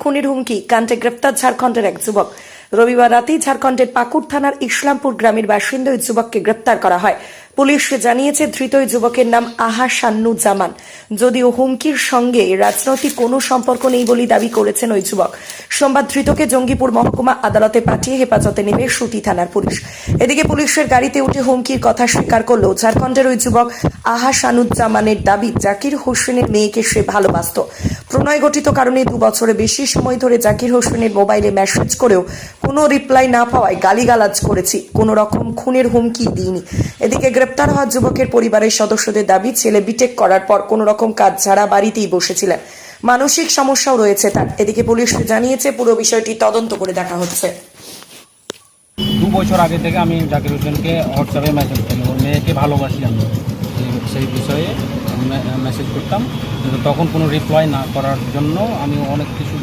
খুনের হুমকি কাণ্ডে গ্রেপ্তার ঝাড়খণ্ডের এক যুবক। রবিবার রাতেই ঝাড়খণ্ডের পাকুড় থানার ইসলামপুর গ্রামের বাসিন্দা ওই যুবককে গ্রেপ্তার করা হয়। পুলিশ জানিয়েছে ধৃত ওই যুবকের নাম আহাসানুজ্জামান। যদিও হুমকির সঙ্গে রাজনৈতিক কোনো সম্পর্ক নেই বলে দাবি করেছেন ওই যুবক। সোমবার ধৃতকে জঙ্গিপুর মহকুমা আদালতে পাঠিয়ে হেফাজতে নেবে সুতি থানার পুলিশ। এদিকে পুলিশের গাড়িতে উঠে হুমকির কথা স্বীকার করলেও ঝাড়খণ্ডের ওই যুবক আহাসানুজ্জামানের দাবি জাকির হোসেনের মেয়েকে সে ভালোবাসত। প্রণয় গঠিত কারণে 2 বছরের বেশি সময় ধরে জাকির হোসেনের মোবাইলে মেসেজ করেও কোনো রিপ্লাই না পাওয়ায় গালিগালাজ করেছি, কোনো রকম খুনের হুমকি দিইনি। এদিকে গ্রেপ্তার হওয়া যুবকের পরিবারের সদস্যদের দাবি ছেলে বিটেক করার পর কোনো রকম কাজ ছাড়া বাড়িতেই বসেছিলেন, মানসিক সমস্যাও রয়েছে তার। এদিকে পুলিশ জানিয়েছে পুরো বিষয়টি তদন্ত করে দেখা হচ্ছে। 2 বছর আগে থেকে আমি জাকির হোসেনকে হোয়াটসঅ্যাপে মেসেজ করি, ওর মেয়েকে ভালোবাসি আমি, সেই বিষয়ে মেসেজ করতাম, কিন্তু তখন কোনো রিপ্লাই না করার জন্য আমি অনেক কিছু